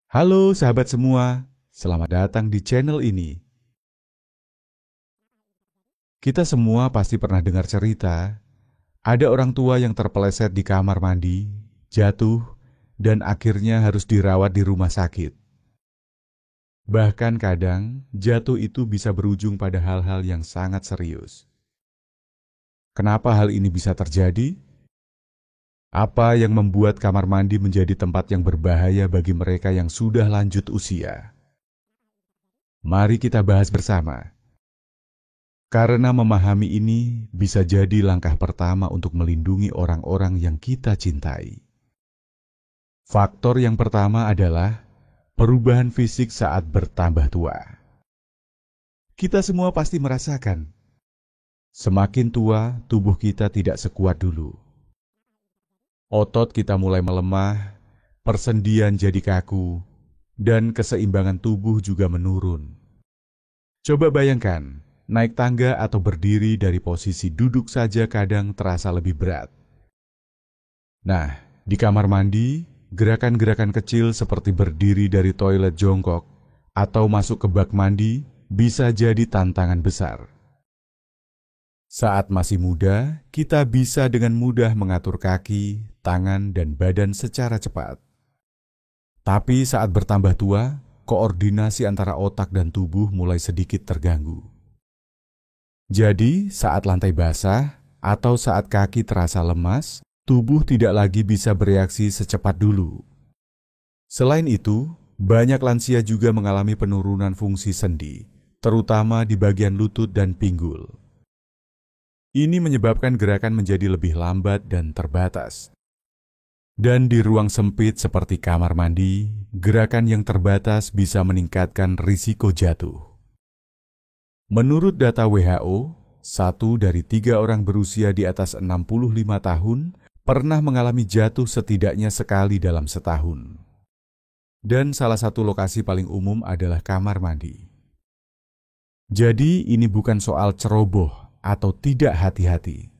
Halo sahabat semua, selamat datang di channel ini. Kita semua pasti pernah dengar cerita, ada orang tua yang terpeleset di kamar mandi, jatuh, dan akhirnya harus dirawat di rumah sakit. Bahkan kadang, jatuh itu bisa berujung pada hal-hal yang sangat serius. Kenapa hal ini bisa terjadi? Apa yang membuat kamar mandi menjadi tempat yang berbahaya bagi mereka yang sudah lanjut usia? Mari kita bahas bersama. Karena memahami ini bisa jadi langkah pertama untuk melindungi orang-orang yang kita cintai. Faktor yang pertama adalah perubahan fisik saat bertambah tua. Kita semua pasti merasakan, semakin tua tubuh kita tidak sekuat dulu. Otot kita mulai melemah, persendian jadi kaku, dan keseimbangan tubuh juga menurun. Coba bayangkan, naik tangga atau berdiri dari posisi duduk saja kadang terasa lebih berat. Nah, di kamar mandi, gerakan-gerakan kecil seperti berdiri dari toilet jongkok atau masuk ke bak mandi bisa jadi tantangan besar. Saat masih muda, kita bisa dengan mudah mengatur kaki, tangan, dan badan secara cepat. Tapi saat bertambah tua, koordinasi antara otak dan tubuh mulai sedikit terganggu. Jadi, saat lantai basah atau saat kaki terasa lemas, tubuh tidak lagi bisa bereaksi secepat dulu. Selain itu, banyak lansia juga mengalami penurunan fungsi sendi, terutama di bagian lutut dan pinggul. Ini menyebabkan gerakan menjadi lebih lambat dan terbatas. Dan di ruang sempit seperti kamar mandi, gerakan yang terbatas bisa meningkatkan risiko jatuh. Menurut data WHO, 1 dari 3 orang berusia di atas 65 tahun pernah mengalami jatuh setidaknya sekali dalam setahun. Dan salah satu lokasi paling umum adalah kamar mandi. Jadi ini bukan soal ceroboh atau tidak hati-hati.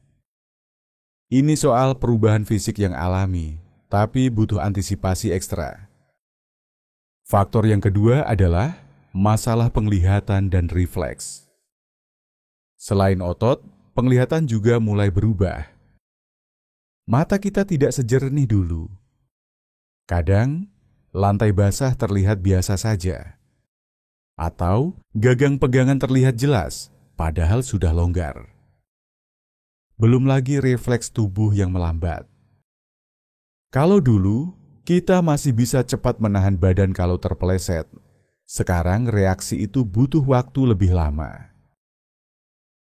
Ini soal perubahan fisik yang alami, tapi butuh antisipasi ekstra. Faktor yang kedua adalah masalah penglihatan dan refleks. Selain otot, penglihatan juga mulai berubah. Mata kita tidak sejernih dulu. Kadang, lantai basah terlihat biasa saja. Atau gagang pegangan terlihat jelas, padahal sudah longgar. Belum lagi refleks tubuh yang melambat. Kalau dulu, kita masih bisa cepat menahan badan kalau terpeleset. Sekarang reaksi itu butuh waktu lebih lama.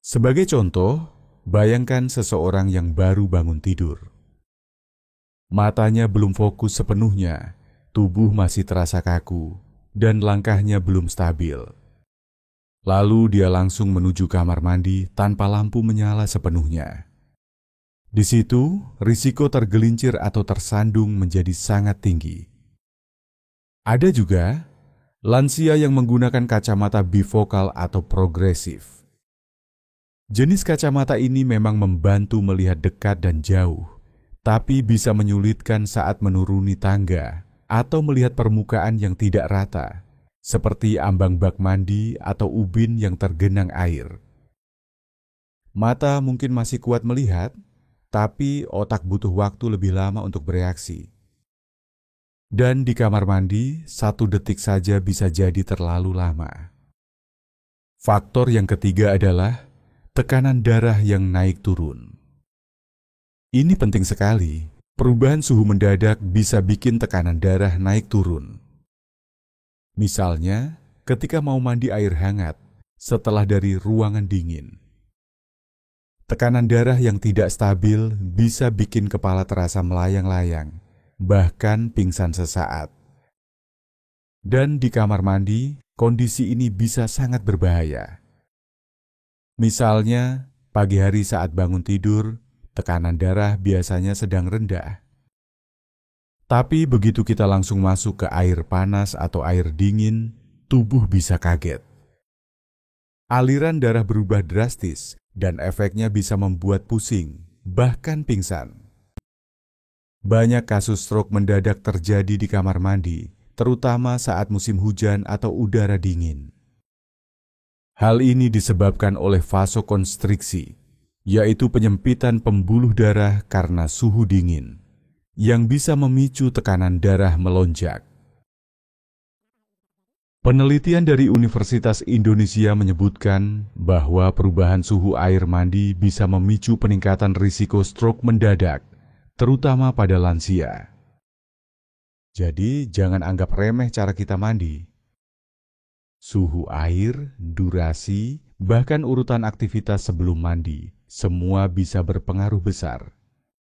Sebagai contoh, bayangkan seseorang yang baru bangun tidur. Matanya belum fokus sepenuhnya, tubuh masih terasa kaku, dan langkahnya belum stabil. Lalu dia langsung menuju kamar mandi tanpa lampu menyala sepenuhnya. Di situ, risiko tergelincir atau tersandung menjadi sangat tinggi. Ada juga lansia yang menggunakan kacamata bifokal atau progresif. Jenis kacamata ini memang membantu melihat dekat dan jauh, tapi bisa menyulitkan saat menuruni tangga atau melihat permukaan yang tidak rata, seperti ambang bak mandi atau ubin yang tergenang air. Mata mungkin masih kuat melihat, tapi otak butuh waktu lebih lama untuk bereaksi. Dan di kamar mandi, 1 detik saja bisa jadi terlalu lama. Faktor yang ketiga adalah tekanan darah yang naik turun. Ini penting sekali. Perubahan suhu mendadak bisa bikin tekanan darah naik turun. Misalnya, ketika mau mandi air hangat setelah dari ruangan dingin. Tekanan darah yang tidak stabil bisa bikin kepala terasa melayang-layang, bahkan pingsan sesaat. Dan di kamar mandi, kondisi ini bisa sangat berbahaya. Misalnya, pagi hari saat bangun tidur, tekanan darah biasanya sedang rendah. Tapi begitu kita langsung masuk ke air panas atau air dingin, tubuh bisa kaget. Aliran darah berubah drastis dan efeknya bisa membuat pusing, bahkan pingsan. Banyak kasus stroke mendadak terjadi di kamar mandi terutama saat musim hujan atau udara dingin. Hal ini disebabkan oleh vasokonstriksi, yaitu penyempitan pembuluh darah karena suhu dingin, yang bisa memicu tekanan darah melonjak. Penelitian dari Universitas Indonesia menyebutkan bahwa perubahan suhu air mandi bisa memicu peningkatan risiko stroke mendadak, terutama pada lansia. Jadi, jangan anggap remeh cara kita mandi. Suhu air, durasi, bahkan urutan aktivitas sebelum mandi, semua bisa berpengaruh besar.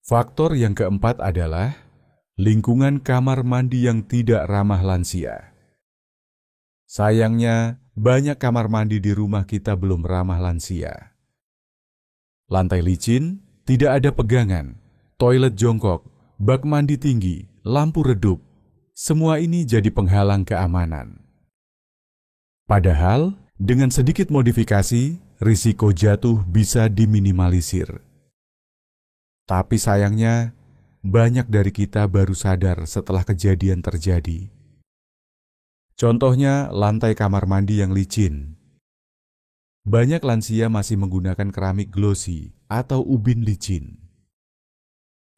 Faktor yang keempat adalah lingkungan kamar mandi yang tidak ramah lansia. Sayangnya, banyak kamar mandi di rumah kita belum ramah lansia. Lantai licin, tidak ada pegangan, toilet jongkok, bak mandi tinggi, lampu redup. Semua ini jadi penghalang keamanan. Padahal, dengan sedikit modifikasi, risiko jatuh bisa diminimalisir. Tapi sayangnya, banyak dari kita baru sadar setelah kejadian terjadi. Contohnya, lantai kamar mandi yang licin. Banyak lansia masih menggunakan keramik glossy atau ubin licin.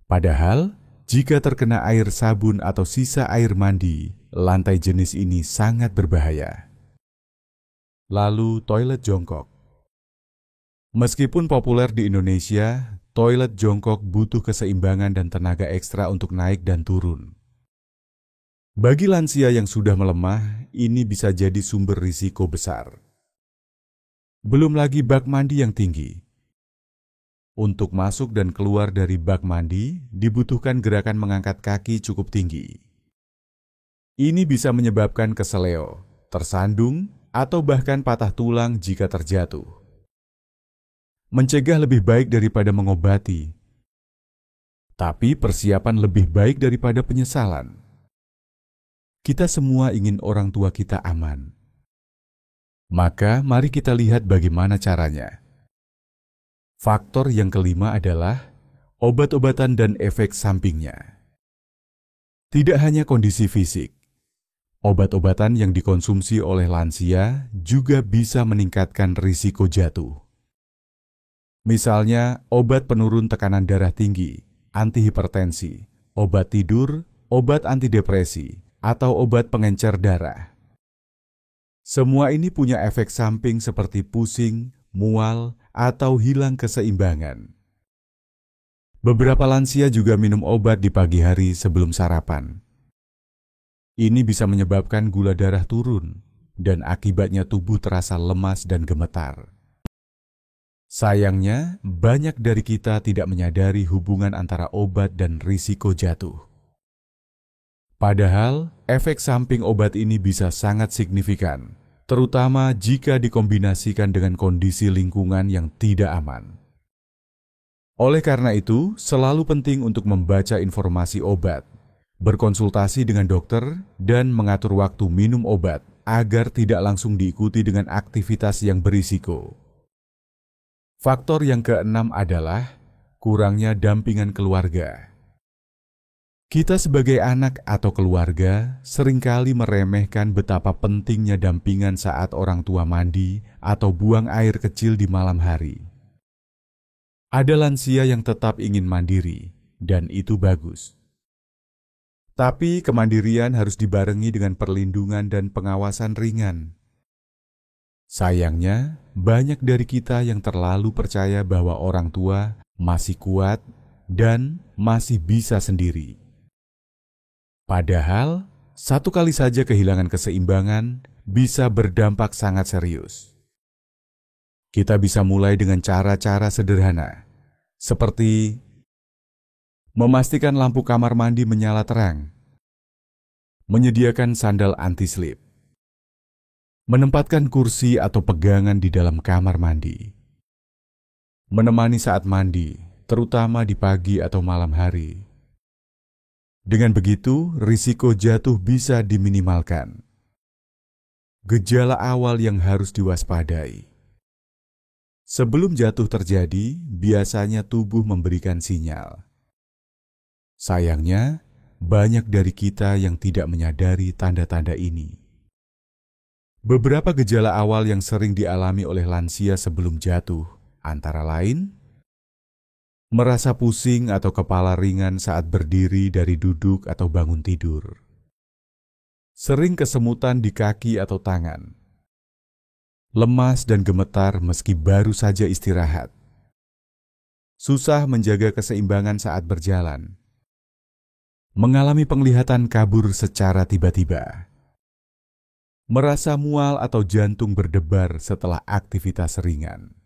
Padahal, jika terkena air sabun atau sisa air mandi, lantai jenis ini sangat berbahaya. Lalu, toilet jongkok. Meskipun populer di Indonesia, toilet jongkok butuh keseimbangan dan tenaga ekstra untuk naik dan turun. Bagi lansia yang sudah melemah, ini bisa jadi sumber risiko besar. Belum lagi bak mandi yang tinggi. Untuk masuk dan keluar dari bak mandi, dibutuhkan gerakan mengangkat kaki cukup tinggi. Ini bisa menyebabkan keseleo, tersandung, atau bahkan patah tulang jika terjatuh. Mencegah lebih baik daripada mengobati, tapi persiapan lebih baik daripada penyesalan. Kita semua ingin orang tua kita aman. Maka mari kita lihat bagaimana caranya. Faktor yang kelima adalah obat-obatan dan efek sampingnya. Tidak hanya kondisi fisik, obat-obatan yang dikonsumsi oleh lansia juga bisa meningkatkan risiko jatuh. Misalnya, obat penurun tekanan darah tinggi, antihipertensi, obat tidur, obat antidepresi, atau obat pengencer darah. Semua ini punya efek samping seperti pusing, mual, atau hilang keseimbangan. Beberapa lansia juga minum obat di pagi hari sebelum sarapan. Ini bisa menyebabkan gula darah turun, dan akibatnya tubuh terasa lemas dan gemetar. Sayangnya, banyak dari kita tidak menyadari hubungan antara obat dan risiko jatuh. Padahal, efek samping obat ini bisa sangat signifikan, terutama jika dikombinasikan dengan kondisi lingkungan yang tidak aman. Oleh karena itu, selalu penting untuk membaca informasi obat, berkonsultasi dengan dokter, dan mengatur waktu minum obat agar tidak langsung diikuti dengan aktivitas yang berisiko. Faktor yang keenam adalah kurangnya dampingan keluarga. Kita sebagai anak atau keluarga seringkali meremehkan betapa pentingnya dampingan saat orang tua mandi atau buang air kecil di malam hari. Ada lansia yang tetap ingin mandiri, dan itu bagus. Tapi kemandirian harus dibarengi dengan perlindungan dan pengawasan ringan. Sayangnya, banyak dari kita yang terlalu percaya bahwa orang tua masih kuat dan masih bisa sendiri. Padahal, satu kali saja kehilangan keseimbangan bisa berdampak sangat serius. Kita bisa mulai dengan cara-cara sederhana, seperti memastikan lampu kamar mandi menyala terang, menyediakan sandal anti-slip, menempatkan kursi atau pegangan di dalam kamar mandi, menemani saat mandi, terutama di pagi atau malam hari. Dengan begitu, risiko jatuh bisa diminimalkan. Gejala awal yang harus diwaspadai. Sebelum jatuh terjadi, biasanya tubuh memberikan sinyal. Sayangnya, banyak dari kita yang tidak menyadari tanda-tanda ini. Beberapa gejala awal yang sering dialami oleh lansia sebelum jatuh, antara lain, merasa pusing atau kepala ringan saat berdiri dari duduk atau bangun tidur. Sering kesemutan di kaki atau tangan. Lemas dan gemetar meski baru saja istirahat. Susah menjaga keseimbangan saat berjalan. Mengalami penglihatan kabur secara tiba-tiba. Merasa mual atau jantung berdebar setelah aktivitas ringan.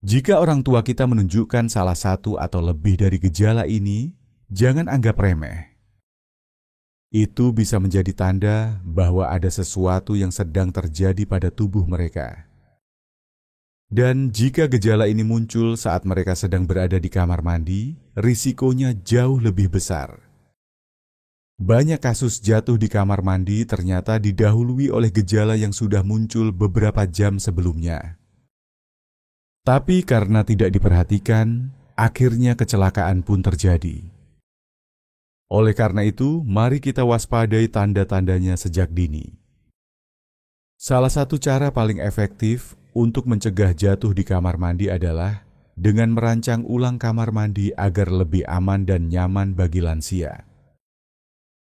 Jika orang tua kita menunjukkan salah satu atau lebih dari gejala ini, jangan anggap remeh. Itu bisa menjadi tanda bahwa ada sesuatu yang sedang terjadi pada tubuh mereka. Dan jika gejala ini muncul saat mereka sedang berada di kamar mandi, risikonya jauh lebih besar. Banyak kasus jatuh di kamar mandi ternyata didahului oleh gejala yang sudah muncul beberapa jam sebelumnya. Tapi karena tidak diperhatikan, akhirnya kecelakaan pun terjadi. Oleh karena itu, mari kita waspadai tanda-tandanya sejak dini. Salah satu cara paling efektif untuk mencegah jatuh di kamar mandi adalah dengan merancang ulang kamar mandi agar lebih aman dan nyaman bagi lansia.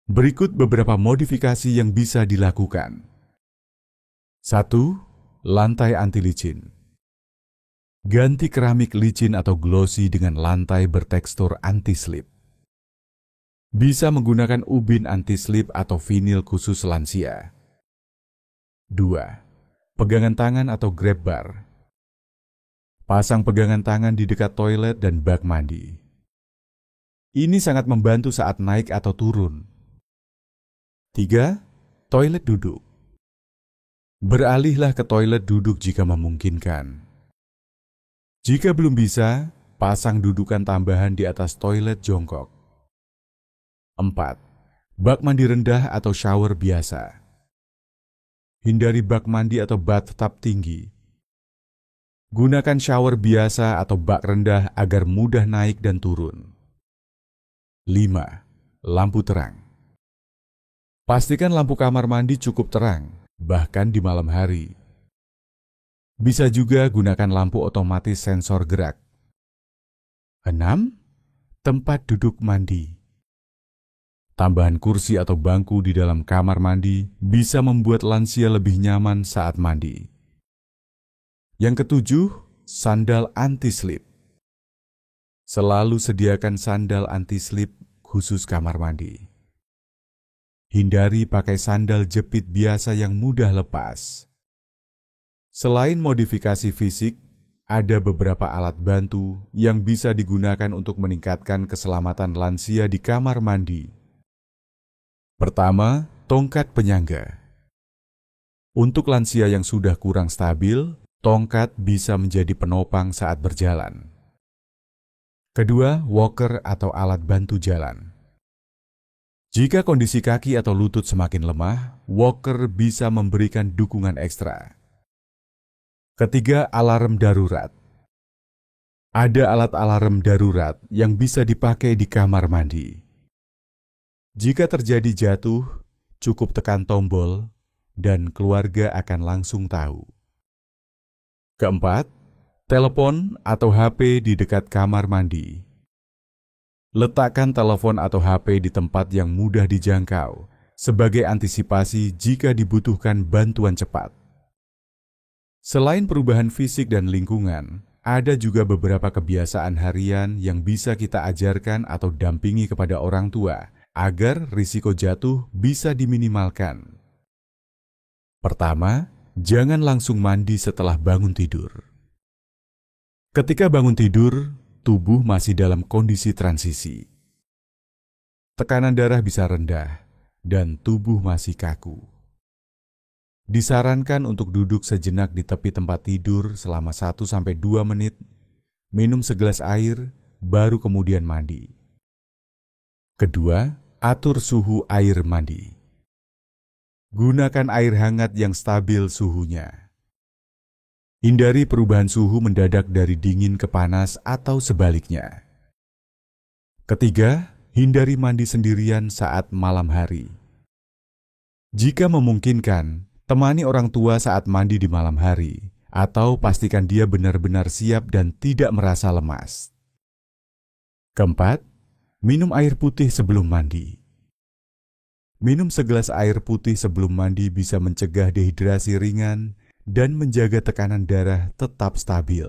Berikut beberapa modifikasi yang bisa dilakukan. 1. Lantai anti licin. Ganti keramik licin atau glossy dengan lantai bertekstur anti-slip. Bisa menggunakan ubin anti-slip atau vinil khusus lansia. 2. Pegangan tangan atau grab bar. Pasang pegangan tangan di dekat toilet dan bak mandi. Ini sangat membantu saat naik atau turun. 3. Toilet duduk. Beralihlah ke toilet duduk jika memungkinkan. Jika belum bisa, pasang dudukan tambahan di atas toilet jongkok. 4. Bak mandi rendah atau shower biasa. Hindari bak mandi atau bathtub tinggi. Gunakan shower biasa atau bak rendah agar mudah naik dan turun. 5. Lampu terang. Pastikan lampu kamar mandi cukup terang, bahkan di malam hari. Bisa juga gunakan lampu otomatis sensor gerak. 6. Tempat duduk mandi. Tambahan kursi atau bangku di dalam kamar mandi bisa membuat lansia lebih nyaman saat mandi. Yang ketujuh, sandal anti-slip. Selalu sediakan sandal anti-slip khusus kamar mandi. Hindari pakai sandal jepit biasa yang mudah lepas. Selain modifikasi fisik, ada beberapa alat bantu yang bisa digunakan untuk meningkatkan keselamatan lansia di kamar mandi. Pertama, tongkat penyangga. Untuk lansia yang sudah kurang stabil, tongkat bisa menjadi penopang saat berjalan. Kedua, walker atau alat bantu jalan. Jika kondisi kaki atau lutut semakin lemah, walker bisa memberikan dukungan ekstra. Ketiga, alarm darurat. Ada alat alarm darurat yang bisa dipakai di kamar mandi. Jika terjadi jatuh, cukup tekan tombol dan keluarga akan langsung tahu. Keempat, telepon atau HP di dekat kamar mandi. Letakkan telepon atau HP di tempat yang mudah dijangkau sebagai antisipasi jika dibutuhkan bantuan cepat. Selain perubahan fisik dan lingkungan, ada juga beberapa kebiasaan harian yang bisa kita ajarkan atau dampingi kepada orang tua agar risiko jatuh bisa diminimalkan. Pertama, jangan langsung mandi setelah bangun tidur. Ketika bangun tidur, tubuh masih dalam kondisi transisi. Tekanan darah bisa rendah dan tubuh masih kaku. Disarankan untuk duduk sejenak di tepi tempat tidur selama 1-2 menit, minum segelas air, baru kemudian mandi. Kedua, atur suhu air mandi. Gunakan air hangat yang stabil suhunya. Hindari perubahan suhu mendadak dari dingin ke panas atau sebaliknya. Ketiga, hindari mandi sendirian saat malam hari. Jika memungkinkan, temani orang tua saat mandi di malam hari, atau pastikan dia benar-benar siap dan tidak merasa lemas. Keempat, minum air putih sebelum mandi. Minum segelas air putih sebelum mandi bisa mencegah dehidrasi ringan dan menjaga tekanan darah tetap stabil.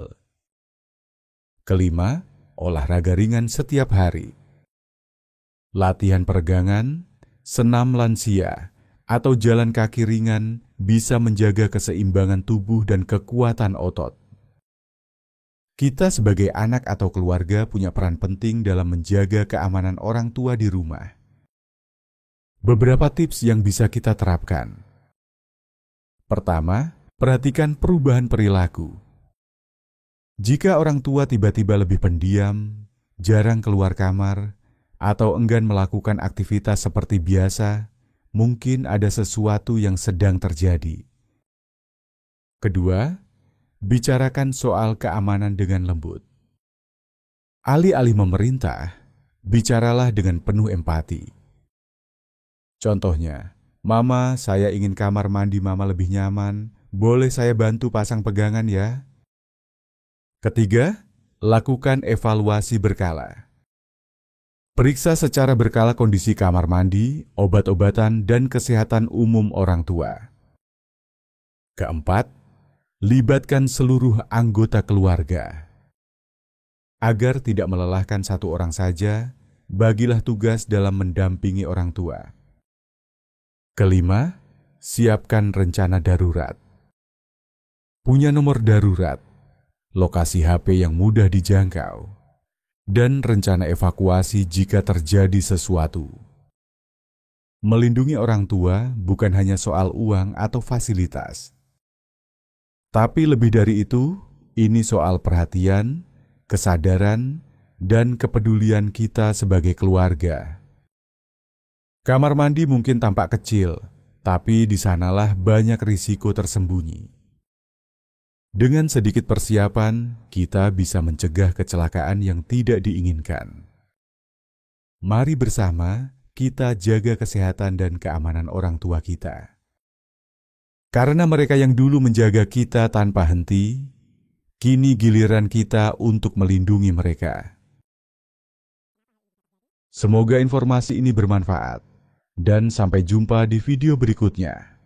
Kelima, olahraga ringan setiap hari. Latihan peregangan, senam lansia, atau jalan kaki ringan bisa menjaga keseimbangan tubuh dan kekuatan otot. Kita sebagai anak atau keluarga punya peran penting dalam menjaga keamanan orang tua di rumah. Beberapa tips yang bisa kita terapkan. Pertama, perhatikan perubahan perilaku. Jika orang tua tiba-tiba lebih pendiam, jarang keluar kamar, atau enggan melakukan aktivitas seperti biasa, mungkin ada sesuatu yang sedang terjadi. Kedua, bicarakan soal keamanan dengan lembut. Alih-alih memerintah, bicaralah dengan penuh empati. Contohnya, "Mama, saya ingin kamar mandi Mama lebih nyaman. Boleh saya bantu pasang pegangan ya?" Ketiga, lakukan evaluasi berkala. Periksa secara berkala kondisi kamar mandi, obat-obatan, dan kesehatan umum orang tua. Keempat, libatkan seluruh anggota keluarga. Agar tidak melelahkan satu orang saja, bagilah tugas dalam mendampingi orang tua. Kelima, siapkan rencana darurat. Punya nomor darurat, lokasi HP yang mudah dijangkau, dan rencana evakuasi jika terjadi sesuatu. Melindungi orang tua bukan hanya soal uang atau fasilitas. Tapi lebih dari itu, ini soal perhatian, kesadaran, dan kepedulian kita sebagai keluarga. Kamar mandi mungkin tampak kecil, tapi di sanalah banyak risiko tersembunyi. Dengan sedikit persiapan, kita bisa mencegah kecelakaan yang tidak diinginkan. Mari bersama kita jaga kesehatan dan keamanan orang tua kita. Karena mereka yang dulu menjaga kita tanpa henti, kini giliran kita untuk melindungi mereka. Semoga informasi ini bermanfaat. Dan sampai jumpa di video berikutnya.